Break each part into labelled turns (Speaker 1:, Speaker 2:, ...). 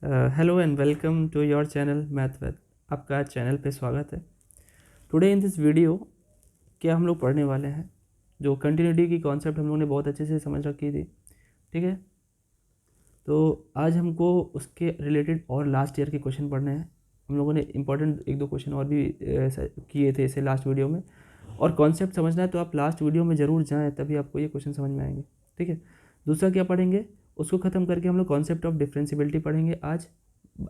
Speaker 1: Hello and welcome to your channel math with. आपका channel पे स्वागत है। टुडे इन दिस वीडियो क्या हम लोग पढ़ने वाले हैं, जो कंटिन्यूटी की कॉन्सेप्ट हम लोगों ने बहुत अच्छे से समझ रखी थी। ठीक है, तो आज हमको उसके रिलेटेड और लास्ट ईयर के क्वेश्चन पढ़ने हैं। हम लोगों ने इंपॉर्टेंट एक दो क्वेश्चन और भी किए थे इसे लास्ट वीडियो में, और कॉन्सेप्ट समझना है तो आप लास्ट वीडियो में ज़रूर जाएँ, तभी आपको ये क्वेश्चन समझ में आएंगे। ठीक है, दूसरा क्या पढ़ेंगे, उसको ख़त्म करके हम लोग कॉन्सेप्ट ऑफ डिफरेंशियबिलिटी पढ़ेंगे आज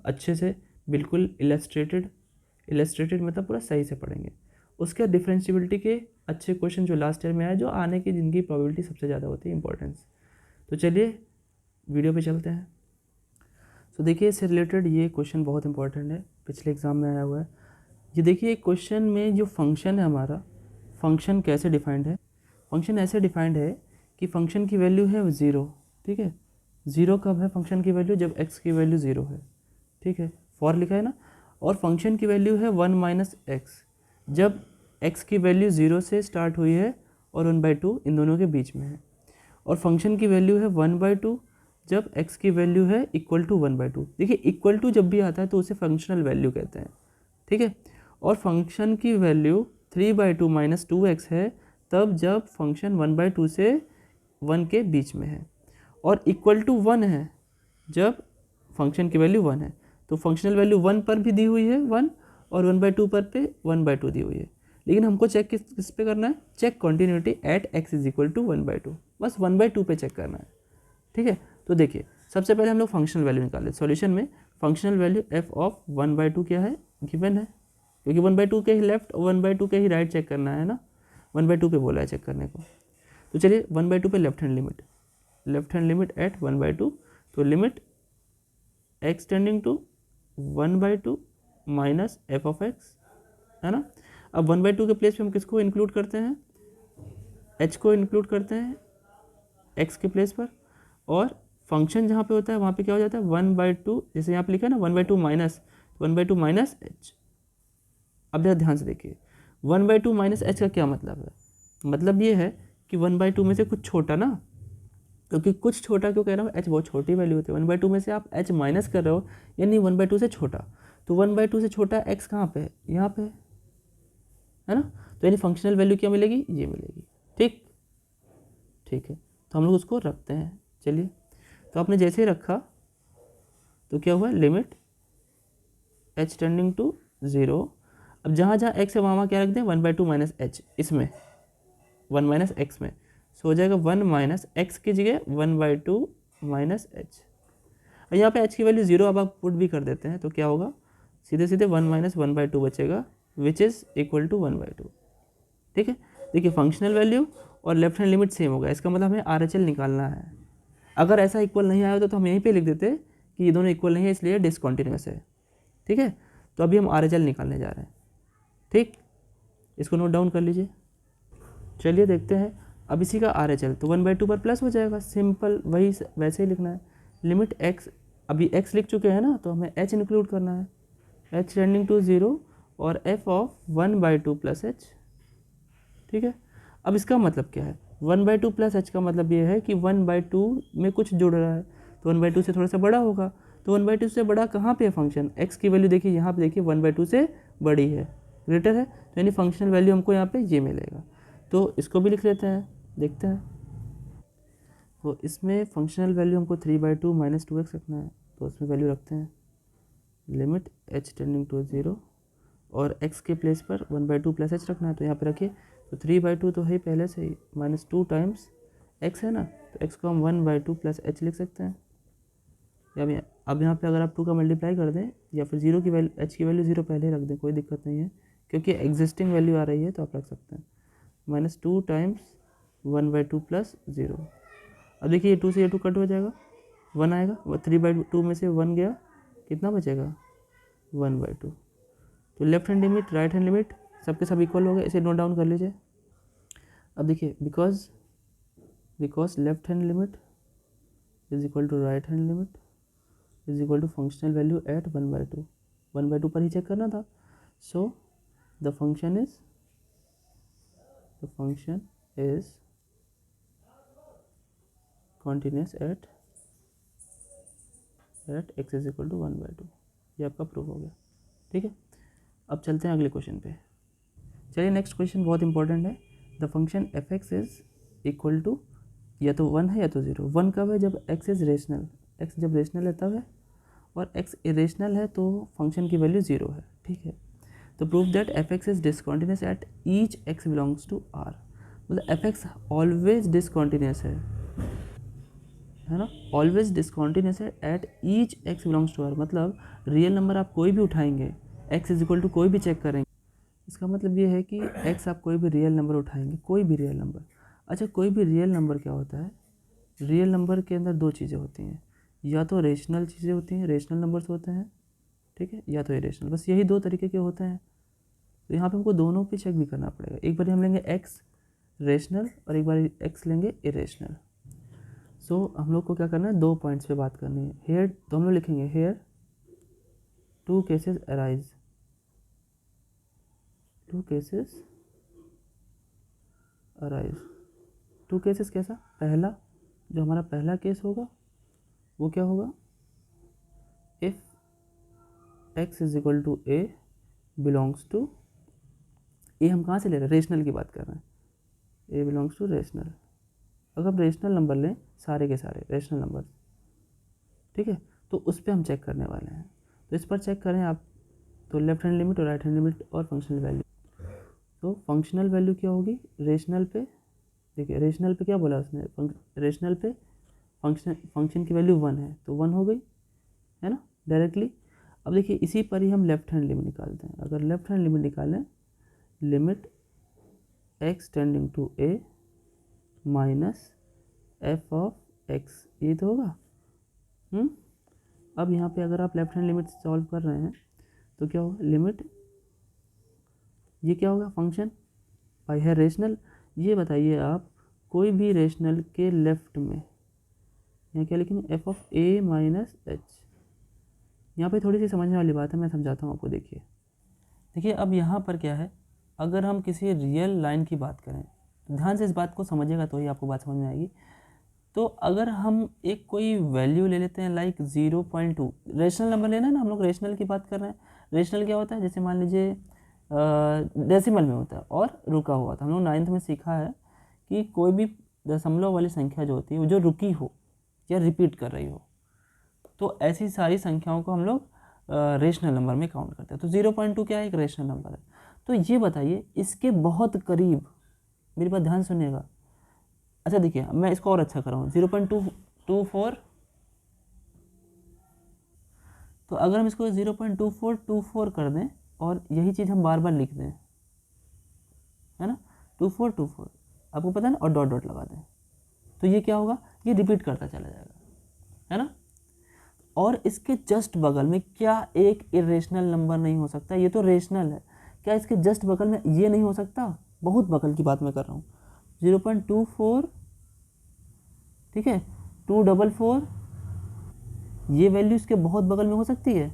Speaker 1: अच्छे से, बिल्कुल इलस्ट्रेटेड मतलब पूरा सही से पढ़ेंगे। उसके बाद डिफरेंशियबिलिटी के अच्छे क्वेश्चन जो लास्ट ईयर में आए, जो आने की जिनकी प्रोबेबिलिटी सबसे ज़्यादा होती है, इंपॉर्टेंस। तो चलिए वीडियो पे चलते हैं। तो देखिए इससे रिलेटेड ये क्वेश्चन बहुत इंपॉर्टेंट है, पिछले एग्जाम में आया हुआ है। ये देखिए क्वेश्चन में जो फंक्शन है हमारा, फंक्शन कैसे डिफाइंड है। फंक्शन ऐसे डिफाइंड है कि फंक्शन की वैल्यू है 0। ठीक है, 0 कब है फंक्शन की वैल्यू, जब x की वैल्यू 0 है। ठीक है, फॉर लिखा है ना। और फंक्शन की वैल्यू है 1 माइनस एक्स, जब x की वैल्यू 0 से स्टार्ट हुई है और 1/2 इन दोनों के बीच में है। और फंक्शन की वैल्यू है 1/2 जब x की वैल्यू है इक्वल टू 1/2। देखिए इक्वल टू जब भी आता है तो उसे फंक्शनल वैल्यू कहते हैं। ठीक है, और फंक्शन की वैल्यू 3/2 माइनस 2x है तब जब फंक्शन 1/2 से 1 के बीच में है, और इक्वल टू 1 है जब फंक्शन की वैल्यू 1 है। तो फंक्शनल वैल्यू 1 पर भी दी हुई है 1, और 1/2 पर पे 1/2 दी हुई है। लेकिन हमको चेक किस पे करना है, check continuity at x is equal to 1/2, बस 1/2 पे चेक करना है। ठीक है, तो देखिए सबसे पहले हम लोग फंक्शनल वैल्यू निकाले सॉल्यूशन में। फंक्शनल वैल्यू f ऑफ 1/2 क्या है, गिवन है, क्योंकि 1/2 के ही लेफ्ट और 1/2 के ही राइट चेक करना है ना, 1/2 पे बोला है चेक करने को। तो चलिए 1/2 पे लेफ्ट हैंड लिमिट एट 1/2, तो limit x tending to 1/2 minus F of X, है ना। अब 1/2 के प्लेस पे हम किसको इंक्लूड करते हैं, h को इंक्लूड करते हैं x के प्लेस पर, और फंक्शन जहाँ पे होता है वहाँ पे क्या हो जाता है 1/2, जैसे यहाँ पे लिखा है ना 1/2 माइनस, 1/2 माइनस एच। अब जरा ध्यान से देखिए 1/2 माइनस एच का क्या मतलब है, मतलब ये है कि 1/2 में से कुछ छोटा ना, क्योंकि कुछ छोटा क्यों कह रहा हूँ, एच बहुत छोटी वैल्यू होती है। 1/2 में से आप एच माइनस कर रहे हो, यानी 1/2 से छोटा। तो 1/2 से छोटा एक्स कहाँ पे है, यहाँ पे है ना। तो यानी फंक्शनल वैल्यू क्या मिलेगी, ये मिलेगी। ठीक, ठीक है, तो हम लोग उसको रखते हैं। चलिए, तो आपने जैसे ही रखा तो क्या हुआ, लिमिट एच टेंडिंग टू 0। अब जहाँ जहाँ एक्स है वहाँ वहाँ क्या रख दें, 1/2 माइनस एच, इसमें 1 माइनस एक्स में, सो हो जाएगा 1 माइनस एक्स की जगह 1/2 माइनस एच। और यहाँ पे एच की वैल्यू 0 अब आप पुट भी कर देते हैं तो क्या होगा, सीधे सीधे 1 माइनस 1/2 बचेगा, विच इज़ इक्वल टू 1/2। ठीक है, देखिए फंक्शनल वैल्यू और लेफ्ट हैंड लिमिट सेम होगा, इसका मतलब हमें RHL निकालना है। अगर ऐसा इक्वल नहीं आया होता तो हम यहीं पे लिख देते कि ये दोनों इक्वल नहीं है इसलिए डिसकॉन्टिन्यूस है। ठीक है, तो अभी हम RHL निकालने जा रहे हैं। ठीक, इसको नोट डाउन कर लीजिए। चलिए देखते हैं, अब इसी का RHL तो 1/2 पर प्लस हो जाएगा, सिंपल वही वैसे ही लिखना है। लिमिट x, अभी x लिख चुके हैं ना, तो हमें h इंक्लूड करना है, h टेंडिंग टू 0 और f ऑफ 1/2 प्लस h। ठीक है, अब इसका मतलब क्या है, 1/2 प्लस h का मतलब ये है कि 1/2 में कुछ जुड़ रहा है, तो 1/2 से थोड़ा सा बड़ा होगा। तो 1/2 से बड़ा कहाँ पे है फंक्शन, x की वैल्यू देखिए यहाँ पे, देखिए 1/2 से बड़ी है, ग्रेटर है, तो यानी फंक्शनल वैल्यू हमको यहाँ पे ये मिलेगा। तो इसको भी लिख लेते हैं, देखते हैं। तो इसमें फंक्शनल वैल्यू हमको 3/2 माइनस 2x रखना है, तो उसमें वैल्यू रखते हैं लिमिट h टेंडिंग टू 0, और x के प्लेस पर 1/2 प्लस h रखना है, तो यहाँ पे रखिए। तो 3/2 तो है पहले से ही, माइनस 2 टाइम्स x है ना, तो x को हम 1/2 प्लस h लिख सकते हैं। या अब यहाँ पे अगर आप 2 का मल्टीप्लाई कर दें, या फिर 0 की वैल्यू, h की वैल्यू 0 पहले ही रख दें, कोई दिक्कत नहीं है, क्योंकि एग्जिस्टिंग वैल्यू आ रही है तो आप रख सकते हैं। -2 टाइम्स 1/2 प्लस 0। अब देखिए ये 2 से ये 2 कट हो जाएगा, 1 आएगा, 3/2 में से 1 गया, कितना बचेगा 1/2। तो left hand limit right hand limit सबके सब इक्वल हो गए, इसे नोट डाउन कर लीजिए। अब देखिए because left hand limit is equal to right hand limit is equal to functional value at 1/2, 1/2 पर ही चेक करना था। So the function is continuous at at X is equal to 1/2। ये आपका प्रूफ हो गया। ठीक है, अब चलते हैं अगले क्वेश्चन पे। चलिए नेक्स्ट क्वेश्चन बहुत इंपॉर्टेंट है। The function F X is equal to या तो 1 है या तो 0। 1 कब है? जब एक्स इज रेशनल, एक्स जब रेशनल है तब है, और एक्स इरेशनल है तो फंक्शन की वैल्यू 0 है। ठीक है, तो prove that F X is discontinuous at each X belongs to R. मतलब एफ एक्स ऑलवेज डिसकॉन्टिन्यूस है ना, ऑलवेज डिसकॉन्टिन्यूस है at each X belongs to R. मतलब रियल नंबर आप कोई भी उठाएंगे, एक्स इज इक्वल टू कोई भी चेक करेंगे, इसका मतलब ये है कि एक्स आप कोई भी रियल नंबर उठाएंगे, कोई भी रियल नंबर। अच्छा, कोई भी रियल नंबर क्या होता है? रियल नंबर के अंदर दो चीज़ें होती हैं, या तो रेशनल चीज़ें होती हैं, रेशनल नंबर्स होते हैं, ठीक है, या तो इरेशनल। बस यही दो तरीके के होते हैं। तो यहाँ पे हमको दोनों पे चेक भी करना पड़ेगा। एक बार हम लेंगे एक्स रेशनल और एक बार एक्स लेंगे इरेशनल। सो हम लोग को क्या करना है? 2 पॉइंट्स पे बात करनी है। हेयर तो हम लोग लिखेंगे here 2 cases arise, 2 cases arise. 2 cases कैसा? पहला, जो हमारा पहला केस होगा वो क्या होगा? If x is equal to A belongs to A, हम कहाँ से ले रहे हैं? रेशनल की बात कर रहे हैं। ए बिलोंग्स टू रेशनल। अगर हम रेशनल नंबर लें, सारे के सारे रेशनल नंबर, ठीक है, तो उस पर हम चेक करने वाले हैं। तो इस पर चेक करें आप, तो लेफ्ट हैंड लिमिट और राइट हैंड लिमिट और फंक्शनल वैल्यू। तो फंक्शनल वैल्यू क्या होगी? रेशनल पे, देखिए रेशनल पे क्या बोला उसने? रेशनल पे फंक्शन की वैल्यू 1 है तो 1 हो गई, है ना, डायरेक्टली। अब देखिए इसी पर ही हम लेफ्ट हैंड लिमिट निकालते हैं। अगर लेफ्ट हैंड लिमिट निकालें, limit x tending to a minus F of X, ये तो होगा। अब यहाँ पे अगर आप लेफ्ट हैंड लिमिट सॉल्व कर रहे हैं तो क्या होगा? लिमिट, ये क्या होगा? फंक्शन बाई है रेशनल। ये बताइए आप, कोई भी रेशनल के लेफ्ट में यहाँ क्या लिखेंगे? F of A minus H. यहाँ पे थोड़ी सी समझने वाली बात है, मैं समझाता हूँ आपको। देखिए अब यहाँ पर क्या है, अगर हम किसी रियल लाइन की बात करें तो ध्यान से इस बात को समझिएगा तो ही आपको बात समझ में आएगी। तो अगर हम एक कोई वैल्यू ले लेते हैं लाइक 0.2, रेशनल नंबर लेना है ना, हम लोग रेशनल की बात कर रहे हैं। रेशनल क्या होता है? जैसे मान लीजिए डेसिमल में होता है और रुका हुआ था। हम लोग 9th में सीखा है कि कोई भी दशमलव वाली संख्या जो होती है वो जो रुकी हो या रिपीट कर रही हो, तो ऐसी सारी संख्याओं को हम लोग रेशनल नंबर में काउंट करते हैं। तो 0.2 क्या है? एक रेशनल नंबर है। तो ये बताइए इसके बहुत करीब, मेरी बात ध्यान सुनिएगा। अच्छा देखिए, मैं इसको और अच्छा कर रहा हूँ, 0.224। तो अगर हम इसको 0.2424 कर दें और यही चीज़ हम बार बार लिख दें, है ना, 2424, आपको पता है ना, और डॉट डॉट लगा दें, तो ये क्या होगा? ये रिपीट करता चला जाएगा, है ना। और इसके जस्ट बगल में क्या एक इरेशनल नंबर नहीं हो सकता? ये तो रेशनल है, क्या इसके जस्ट बगल में ये नहीं हो सकता? बहुत बगल की बात मैं कर रहा हूँ। 0.24, ठीक है, 244, ये वैल्यू इसके बहुत बगल में हो सकती है,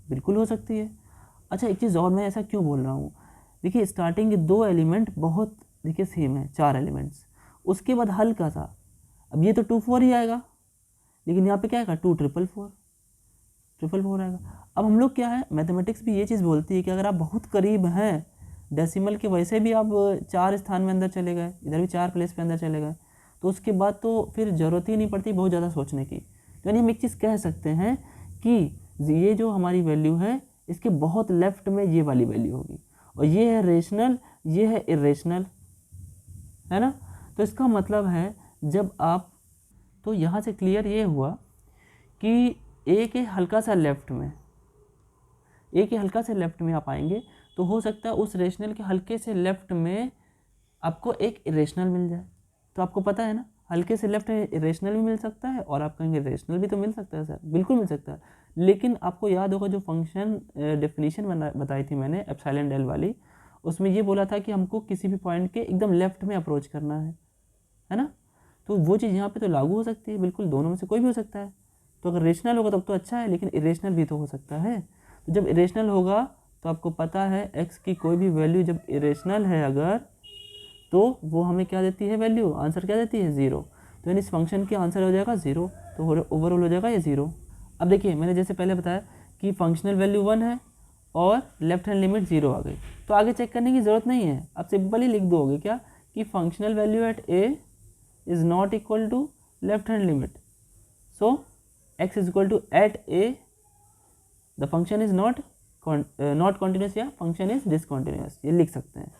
Speaker 1: बिल्कुल हो सकती है। अच्छा एक चीज़ और, मैं ऐसा क्यों बोल रहा हूँ? देखिए स्टार्टिंग के 2 एलिमेंट बहुत देखिए सेम है, 4 एलिमेंट्स, उसके बाद हल्का सा, अब ये तो 24 ही आएगा, लेकिन यहाँ पे क्या आएगा? 244 आएगा। अब हम लोग क्या है, मैथमेटिक्स भी ये चीज़ बोलती है कि अगर आप बहुत करीब हैं डेसिमल के, वैसे भी आप 4 स्थान में अंदर चले गए, इधर भी 4 प्लेस पे अंदर चले गए, तो उसके बाद तो फिर ज़रूरत ही नहीं पड़ती बहुत ज़्यादा सोचने की। तो यानी हम एक चीज़ कह सकते हैं कि ये जो हमारी वैल्यू है इसके बहुत लेफ्ट में ये वाली वैल्यू होगी, और ये है रेशनल, ये है इरेशनल, है ना। तो इसका मतलब है जब आप, तो यहाँ से क्लियर ये हुआ कि ए के हल्का सा लेफ्ट में, ए के हल्का से लेफ्ट में आप आएंगे तो हो सकता है उस रेशनल के हल्के से लेफ्ट में आपको एक इरेशनल मिल जाए। तो आपको पता है ना, हल्के से लेफ्ट में इरेशनल भी मिल सकता है और आप कहेंगे रेशनल भी तो मिल सकता है सर, बिल्कुल मिल सकता है। लेकिन आपको याद होगा जो फंक्शन डेफिनेशन बताई थी मैंने एप्सिलॉन डेल वाली, उसमें ये बोला था कि हमको किसी भी पॉइंट के एकदम लेफ्ट में अप्रोच करना है ना। तो वो चीज़ यहाँ पे तो लागू हो सकती है, बिल्कुल दोनों में से कोई भी हो सकता है। तो अगर रेशनल होगा तब तो अच्छा है, लेकिन इरेशनल भी तो हो सकता है। तो जब इरेशनल होगा तो आपको पता है एक्स की कोई भी वैल्यू जब इरेशनल है अगर, तो वो हमें क्या देती है वैल्यू, आंसर क्या देती है? 0। तो यानी इस फंक्शन की आंसर हो जाएगा 0, तो ओवरऑल हो जाएगा ये 0। अब देखिए मैंने जैसे पहले बताया कि फंक्शनल वैल्यू 1 है और लेफ्ट हैंड लिमिट 0 आ गई, तो आगे चेक करने की ज़रूरत नहीं है, आप सिंपली लिख दोगे क्या कि functional value at A is not equal to left hand limit, so x is equal to at A the function is not continuous या फंक्शन इज डिसकॉन्टिन्यूस, ये लिख सकते हैं।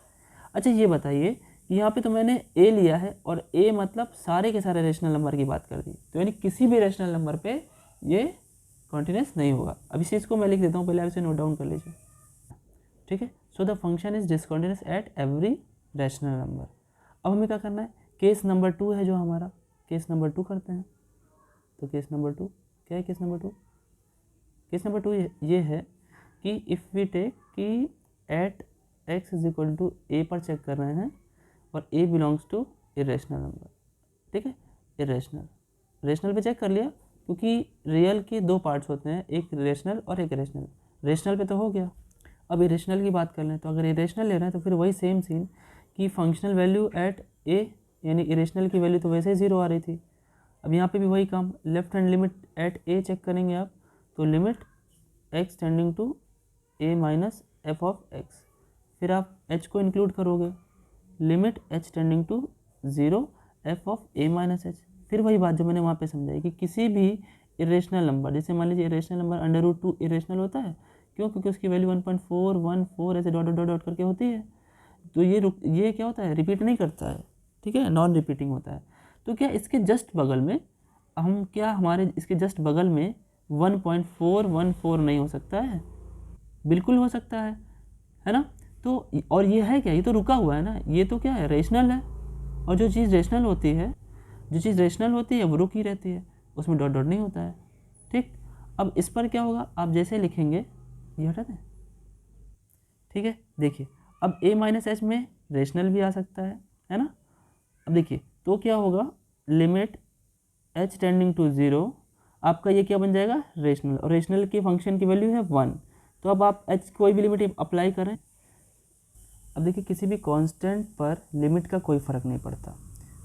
Speaker 1: अच्छा ये बताइए कि यहाँ पे तो मैंने a लिया है और a मतलब सारे के सारे रेशनल नंबर की बात कर दी, तो यानी किसी भी रेशनल नंबर पे ये कॉन्टिन्यूस नहीं होगा। अब इस चीज़ को मैं लिख देता हूँ, पहले आप इसे नोट डाउन कर लीजिए, ठीक है। सो the function is discontinuous at every rational number. अब हमें क्या करना है, केस नंबर 2 है जो हमारा, केस नंबर 2 करते हैं। तो केस नंबर 2 क्या है, केस नंबर 2, केस नंबर 2 ये है कि इफ़ वी टेक कि at x is equal to a पर चेक कर रहे हैं और a belongs to irrational number, ठीक है। इरेशनल, रेशनल पे चेक कर लिया क्योंकि रियल के दो पार्ट्स होते हैं, एक रेशनल और एक इरेशनल। रेशनल पे तो हो गया, अब इरेशनल की बात कर लें, तो अगर इरेशनल ले रहे हैं तो फिर वही सेम सीन कि फंक्शनल वैल्यू एट ए यानी इरेशनल की वैल्यू तो वैसे ही 0 आ रही थी। अब यहाँ पे भी वही काम, left hand limit at A check करेंगे आप, तो limit x tending to a minus F of x, फिर आप h को इंक्लूड करोगे, limit h tending to 0 F of a minus H. फिर वही बात जो मैंने वहाँ पे समझाई कि किसी भी इरेशनल नंबर, जैसे मान लीजिए इरेशनल नंबर √2 इरेशनल होता है, क्यों, क्योंकि उसकी वैल्यू 1.414 ऐसे डॉट डॉट डॉट करके होती है, तो ये क्या होता है, रिपीट नहीं करता है, ठीक है, नॉन रिपीटिंग होता है। तो क्या इसके जस्ट बगल में हम क्या हमारे इसके जस्ट बगल में 1.414 नहीं हो सकता है, बिल्कुल हो सकता है ना। तो और ये है क्या, ये तो रुका हुआ है ना, ये तो क्या है, रेशनल है, और जो चीज़ रेशनल होती है, जो चीज़ रेशनल होती है वो रुकी रहती है, उसमें डॉट डॉट नहीं होता है, ठीक। अब इस पर क्या होगा, आप जैसे लिखेंगे, ये हटा दें, ठीक है। देखिए अब a माइनस एच में रेशनल भी आ सकता है ना। अब देखिए तो क्या होगा, लिमिट h टेंडिंग टू 0, आपका ये क्या बन जाएगा, रेशनल, और रेशनल की फंक्शन की वैल्यू है 1, तो अब आप h कोई भी लिमिट अप्लाई करें। अब देखिए किसी भी कांस्टेंट पर लिमिट का कोई फ़र्क नहीं पड़ता,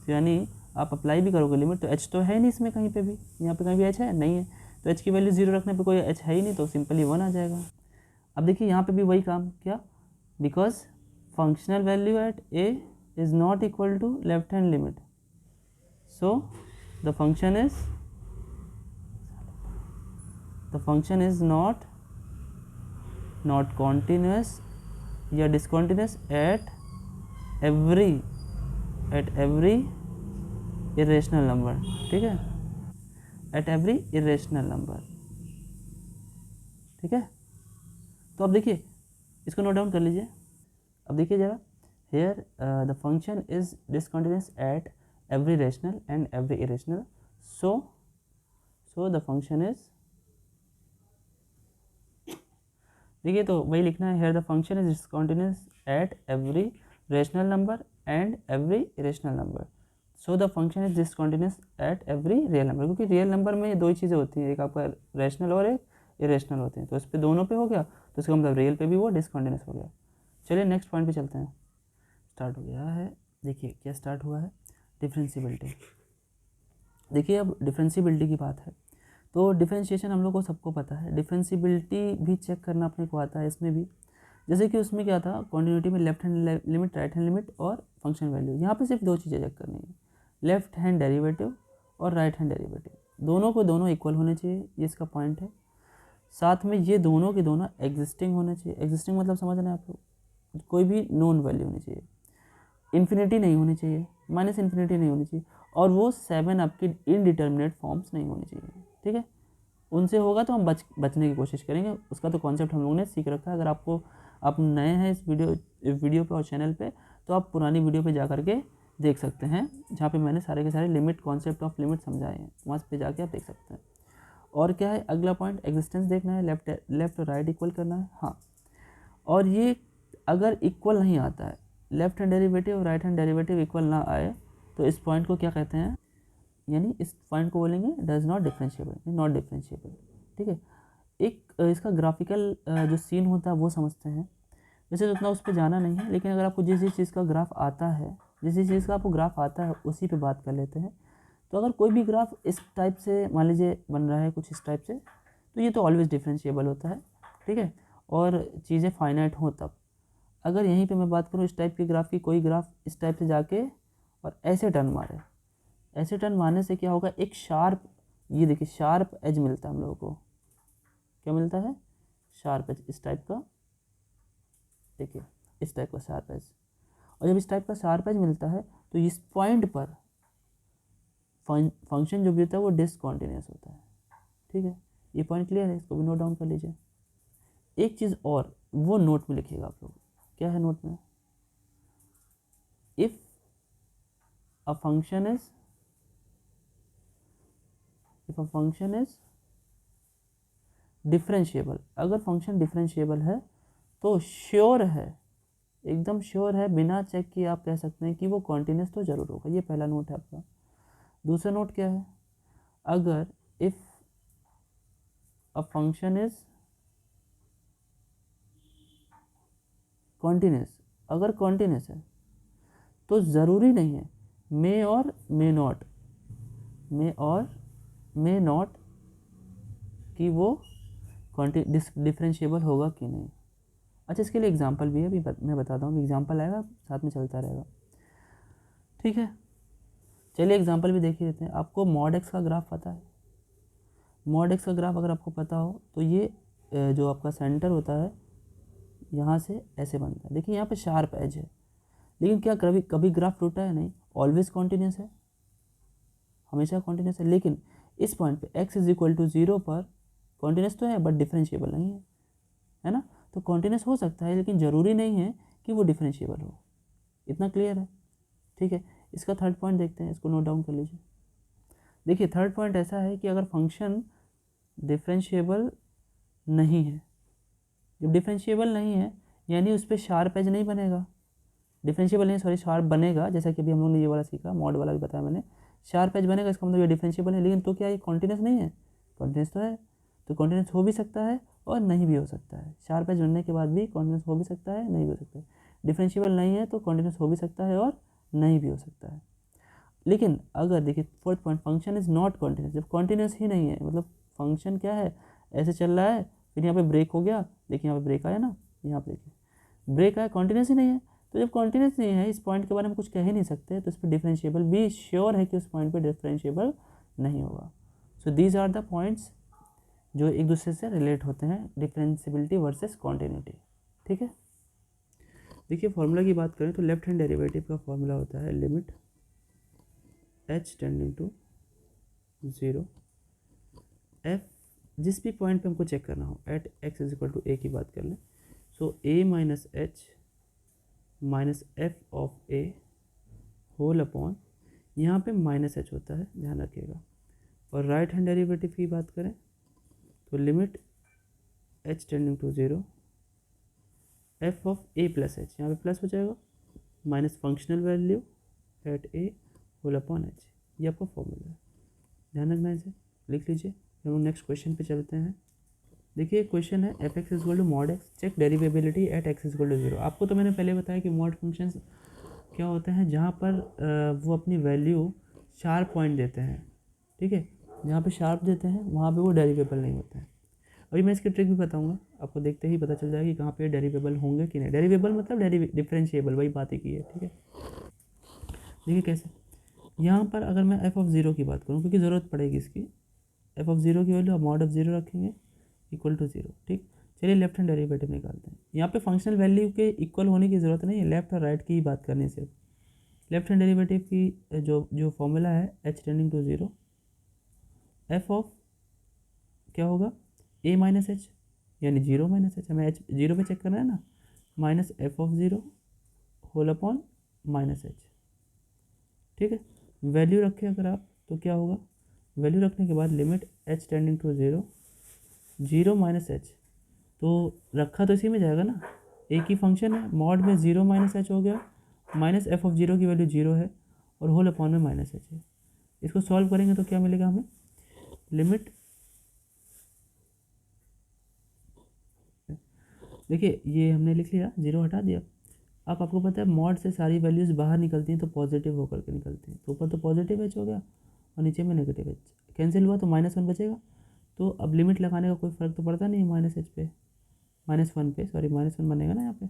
Speaker 1: तो यानी आप अप्लाई भी करोगे लिमिट, तो h तो है नहीं इसमें कहीं पे भी, यहाँ पे कहीं भी h है नहीं है, तो h की वैल्यू 0 रखने पे कोई h है ही नहीं, तो सिंपली 1 आ जाएगा। अब देखिए यहाँ पे भी वही काम, क्या, because functional value at a is not equal to left hand limit, so the function is not continuous या discontinuous at every irrational number, ठीक है, एट एवरी इरेशनल नंबर, ठीक है। तो अब देखिए इसको नोट डाउन कर लीजिए। अब देखिए जरा, here the function is discontinuous at every rational and every irrational, so the function is, देखिए तो वही लिखना है, here the function is discontinuous at every rational number and every irrational number, so the function is discontinuous at every real number, क्योंकि real number में दो ही चीज़ें होती हैं, एक आपका रेशनल और एक इरेशनल होते हैं, तो इस पर दोनों पे हो गया, तो इसका मतलब रियल पे भी वो डिसकॉन्टिन्यूस हो गया। चलिए नेक्स्ट पॉइंट पे चलते हैं, स्टार्ट हो गया है, देखिए क्या स्टार्ट हुआ है, डिफ्रेंशिएबिलिटी। देखिए अब डिफ्रेंशिएबिलिटी की बात है, तो डिफ्रेंशिएशन हम लोग को सबको पता है, डिफ्रेंशिएबिलिटी भी चेक करना अपने को आता है इसमें भी, जैसे कि उसमें क्या था, कॉन्टिन्यूटी में left hand limit, right hand limit और फंक्शन वैल्यू, यहाँ पे सिर्फ दो चीज़ें चेक करनी है, लेफ्ट हैंड डेरिवेटिव और राइट हैंड डेरिवेटिव, दोनों को दोनों इक्वल होने चाहिए, ये इसका पॉइंट है। साथ में ये दोनों के दोनों एग्जिस्टिंग होने चाहिए, एग्जिस्टिंग मतलब समझ रहे हैं आप लोग, कोई भी नॉन वैल्यू होनी चाहिए, इन्फिनिटी नहीं होनी चाहिए, माइनस इन्फिनिटी नहीं होनी चाहिए, और वो 7 आपकी इनडिटर्मिनेट फॉर्म्स नहीं होनी चाहिए, ठीक है। उनसे होगा तो हम बचने की कोशिश करेंगे, उसका तो कॉन्सेप्ट हम लोगों ने सीख रखा है। अगर आप नए हैं इस वीडियो पे और चैनल पे, तो आप पुरानी वीडियो पे जा करके देख सकते हैं, जहाँ पे मैंने सारे के सारे लिमिट, कॉन्सेप्ट ऑफ लिमिट समझाए हैं, वहाँ पे जाके आप देख सकते हैं। और क्या है अगला पॉइंट, एग्जिस्टेंस देखना है, लेफ्ट और राइट इक्वल करना है, हाँ। और ये अगर इक्वल नहीं आता है, लेफ्ट हैंड डेरिवेटिव और राइट हैंड डेरिवेटिव इक्वल ना आए, तो इस पॉइंट को क्या कहते हैं, यानी इस पॉइंट को बोलेंगे does not differentiable, not differentiable, ठीक है। एक इसका ग्राफिकल जो सीन होता है वो समझते हैं, वैसे तो उतना उस पर जाना नहीं है, लेकिन अगर आपको जिस चीज़ का ग्राफ आता है, जिस चीज़ का आपको ग्राफ आता है उसी पे बात कर लेते हैं। तो अगर कोई भी ग्राफ इस टाइप से मान लीजिए बन रहा है, कुछ इस टाइप से, तो ये तो ऑलवेज डिफरेंशिएबल होता है, ठीक है, और चीज़ें फाइनाइट हों तब। अगर यहीं पे मैं बात करूँ इस टाइप की ग्राफ की, कोई ग्राफ इस टाइप से जाके और ऐसे टर्न मारे, ऐसे टर्न मारने से क्या होगा, एक शार्प, ये देखिए शार्प एज मिलता है हम लोगों को, क्या मिलता है, शार्प एज, इस टाइप का, देखिए इस टाइप का शार्प एज। और जब इस टाइप का शार्प एज मिलता है तो इस पॉइंट पर फंक्शन जो भी होता है वो डिसकंटिन्यूअस होता है, ठीक है। ये पॉइंट क्लियर है, इसको भी नोट डाउन कर लीजिए। एक चीज़ और, वो नोट में लिखिएगा आप लोग, क्या है नोट में, if a function is differentiable, अगर फंक्शन डिफरेंशिएबल है तो श्योर है, एकदम श्योर है, बिना चेक किए आप कह सकते हैं कि वो कॉन्टिन्यूस तो जरूर होगा। ये पहला नोट है आपका। दूसरा नोट क्या है, अगर if a function is continuous, अगर कॉन्टिन्यूस है तो ज़रूरी नहीं है मे और मे नॉट कि वो डिफरेंशिएबल होगा कि नहीं। अच्छा, इसके लिए एग्जांपल भी है, अभी मैं बताता हूँ, एग्जांपल आएगा साथ में चलता रहेगा, ठीक है। चलिए एग्जांपल भी देख ही लेते हैं। आपको मॉड एक्स का ग्राफ पता है, मॉड एक्स का ग्राफ अगर आपको पता हो तो ये जो आपका सेंटर होता है यहाँ से ऐसे बनता है, देखिए यहाँ पे शार्प एज है, लेकिन क्या कभी कभी ग्राफ टूटा है, नहीं, ऑलवेज कॉन्टिन्यूस है, हमेशा कॉन्टिन्यूस है। लेकिन इस पॉइंट पे x इज इक्वल टू 0 पर कॉन्टिन्यूस तो है बट डिफरेंशिएबल नहीं है ना। तो कॉन्टिन्यूस हो सकता है लेकिन ज़रूरी नहीं है कि वो डिफरेंशिएबल हो, इतना क्लियर है, ठीक है। इसका थर्ड पॉइंट देखते हैं, इसको नोट डाउन कर लीजिए। देखिए थर्ड पॉइंट ऐसा है कि अगर फंक्शन डिफरेंशिएबल नहीं है, जब डिफरेंशिएबल नहीं है यानी उस पर शार्प एज नहीं बनेगा, डिफरेंशिएबल नहीं, सॉरी, शार्प बनेगा, जैसा कि अभी हम लोगों ने ये वाला सीखा, मॉड वाला भी बताया मैंने, शार्प एज बनेगा, इसका मतलब ये डिफरेंशिएबल है। लेकिन तो क्या ये कॉन्टिन्यूस नहीं है, कॉन्टिन्यूस तो है, तो कॉन्टिन्यूस हो भी सकता है और नहीं भी हो सकता है, शार्प एज बनने के बाद भी कॉन्टिन्यूस हो भी सकता है, नहीं भी हो सकता है। डिफरेंशिएबल नहीं है तो कॉन्टिन्यूस हो भी सकता है और नहीं भी हो सकता है। लेकिन अगर देखिए fourth point, function is not continuous, जब कॉन्टिन्यूस ही नहीं है, मतलब फंक्शन क्या है, ऐसे चल रहा है, फिर यहाँ पे ब्रेक हो गया, देखिए यहाँ पे ब्रेक आया ना, यहाँ पे देखिए ब्रेक आया, कॉन्टिन्यूस ही नहीं है। तो जब कॉन्टिन्यूस नहीं है, इस पॉइंट के बारे में कुछ कह ही नहीं सकते, तो इस पर डिफरेंशिएबल भी श्योर है कि उस पॉइंट पे डिफरेंशिएबल नहीं होगा। So these are the points जो एक दूसरे से रिलेट होते हैं, डिफरेंशिएबिलिटी वर्सेस कॉन्टिन्यूटी, ठीक है। देखिए फॉर्मूला की बात करें तो लेफ्ट हैंड डेरिवेटिव का फॉर्मूला होता है limit h tending to 0 f, जिस भी पॉइंट पे हमको चेक करना हो, at x is equal to a की बात कर लें, सो a minus H minus F of A whole upon, यहाँ पे माइनस एच होता है, ध्यान रखिएगा। और राइट हैंड डेरिवेटिव की बात करें तो limit h tending to 0 F of A plus H, यहाँ पे प्लस हो जाएगा, minus functional value at A whole upon H, ये आपका फॉर्मूला है, ध्यान रखना है, इसे लिख लीजिए। फिर हम नेक्स्ट क्वेश्चन पे चलते हैं। देखिए क्वेश्चन है F X is equal to mod X, check derivability at X is equal to 0। आपको तो मैंने पहले बताया कि मॉड फंक्शंस क्या होते हैं, जहाँ पर वो अपनी वैल्यू शार्प पॉइंट देते हैं, ठीक है, जहाँ पे शार्प देते हैं वहाँ पे वो डेरिवेबल नहीं होते हैं। अभी मैं इसकी ट्रिक भी बताऊँगा, आपको देखते ही पता चल जाएगा कि कहाँ पे डेरिवेबल होंगे कि नहीं। डेरिवेबल मतलब डिफरेंशिएबल, वही बात ही की है, ठीक है। देखिए कैसे, यहाँ पर अगर मैं एफ ऑफ 0 की बात करूँ, क्योंकि ज़रूरत पड़ेगी इसकी, एफ ऑफ 0 की वैल्यू मॉड ऑफ 0 रखेंगे इक्वल टू 0, ठीक। चलिए लेफ्ट हैंड डेरिवेटिव निकालते हैं। यहाँ पे फंक्शनल वैल्यू के इक्वल होने की ज़रूरत नहीं है, लेफ्ट और राइट की ही बात करनी सिर्फ। लेफ्ट हैंड डेरिवेटिव की जो फॉर्मूला है h tending to 0 F of क्या होगा, a माइनस एच, यानी 0 माइनस एच, हमें h 0 पे चेक करना है ना, minus F of 0 whole upon minus H, ठीक है। वैल्यू रखें अगर आप तो क्या होगा, वैल्यू रखने के बाद limit h tending to 0 minus H, तो रखा तो इसी में जाएगा ना, एक ही फंक्शन है, मॉड में 0 माइनस एच हो गया, माइनस एफ ऑफ 0 की वैल्यू 0 है और होल अपॉन में माइनस एच है। इसको सॉल्व करेंगे तो क्या मिलेगा हमें, लिमिट, देखिए ये हमने लिख लिया, 0 हटा दिया। अब आपको पता है मॉड से सारी वैल्यूज़ बाहर निकलती हैं तो पॉजिटिव होकर के निकलती हैं, तो ऊपर तो पॉजिटिव एच हो गया और नीचे में नेगेटिव एच, कैंसिल हुआ तो -1 बचेगा, तो अब लिमिट लगाने का कोई फ़र्क तो पड़ता नहीं है -h पे, -1 पे, सॉरी -1 बनेगा ना यहाँ पे।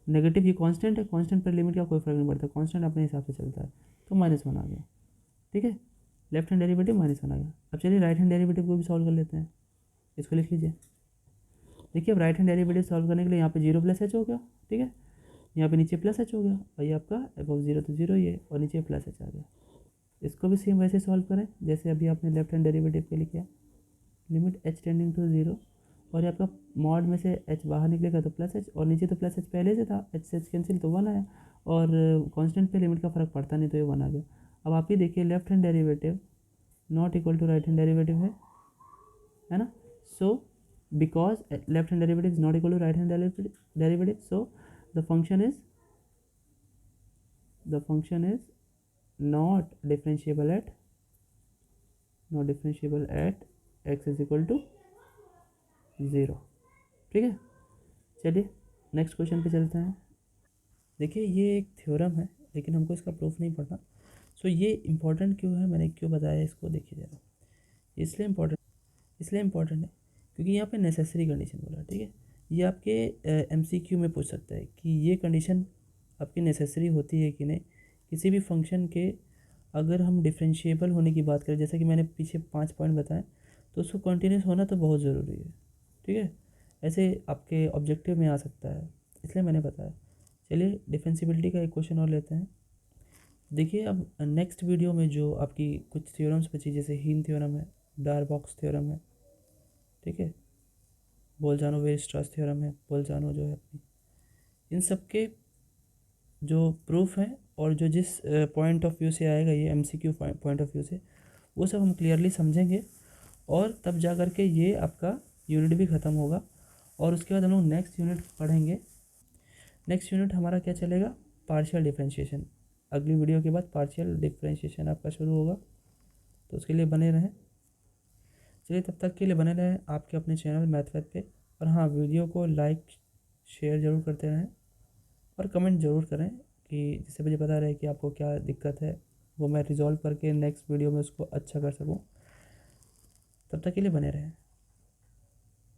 Speaker 1: नेगेटिव ये कांस्टेंट है, कांस्टेंट पर लिमिट का कोई फ़र्क नहीं पड़ता, कांस्टेंट अपने हिसाब से चलता है। तो -1 आ गया, ठीक है। लेफ्ट हैंड डेरिवेटिव -1 आ गया। अब चलिए राइट हैंड डेरिवेटिव को भी सॉल्व कर लेते हैं। इसको लिख लीजिए। देखिए अब राइट हैंड डेरिवेटिव सॉल्व करने के लिए यहाँ पे 0 + h हो गया, ठीक है। यहाँ पे नीचे +h हो गया, और ये आपका अबव 0 तो 0 ही है, और नीचे +h आ गया। इसको भी सेम वैसे सॉल्व करें जैसे अभी आपने लेफ्ट हैंड डेरिवेटिव के लिए किया। लिमिट h टेंडिंग टू 0, और ये आपका मॉड में से h बाहर निकलेगा तो +h, और नीचे तो +h पहले से था, h से h कैंसिल तो 1 आया, और कांस्टेंट पे लिमिट का फ़र्क पड़ता नहीं तो ये 1 आ गया। अब आप ही देखिए left hand derivative not equal to right hand derivative है ना। So because left hand derivative is not equal to right hand derivative, so the function is not differentiable at x is equal to 0, ठीक है। चलिए next question पे चलते हैं। देखिए ये एक थ्योरम है लेकिन हमको इसका प्रूफ नहीं पढ़ना। सो ये इम्पोर्टेंट क्यों है, मैंने क्यों बताया इसको, देखिए ज़रा। इसलिए इम्पोर्टेंट है क्योंकि यहाँ पे नेसेसरी कंडीशन बोला, ठीक है। ये आपके MCQ में पूछ सकता है कि ये कंडीशन आपकी नेसेसरी होती है कि नहीं किसी भी फंक्शन के। अगर हम डिफरेंशिएबल होने की बात करें, जैसे कि मैंने पीछे 5 पॉइंट बताए, तो उसको कंटिन्यूस होना तो बहुत ज़रूरी है, ठीक है। ऐसे आपके ऑब्जेक्टिव में आ सकता है, इसलिए मैंने बताया। चलिए डिफरेंशिबिलिटी का एक क्वेश्चन और लेते हैं। देखिए अब नेक्स्ट वीडियो में जो आपकी कुछ थ्योरम्स बची, जैसे हीन थ्योरम है, डारबॉक्स थ्योरम है, ठीक है, बोल्जानो-वेयर्सट्रास थ्योरम है, बोल्जानो जो है अपनी, इन सब के जो प्रूफ हैं और जो जिस पॉइंट ऑफ व्यू से आएगा ये MCQ पॉइंट ऑफ व्यू से, वो सब हम क्लियरली समझेंगे, और तब जा कर के ये आपका यूनिट भी ख़त्म होगा। और उसके बाद हम लोग नेक्स्ट यूनिट पढ़ेंगे। नेक्स्ट यूनिट हमारा क्या चलेगा, पार्शियल डिफरेंशिएशन। अगली वीडियो के बाद पार्शियल डिफरेंशिएशन आपका शुरू होगा, तो उसके लिए बने रहें। चलिए तब तक के लिए बने रहें आपके अपने चैनल मैथवेद पे। और हाँ, वीडियो को लाइक शेयर ज़रूर करते रहें, और कमेंट ज़रूर करें कि जिससे मुझे पता रहे कि आपको क्या दिक्कत है, वो मैं रिज़ॉल्व करके नेक्स्ट वीडियो में उसको अच्छा कर सकूं। तब तक के लिए बने रहें।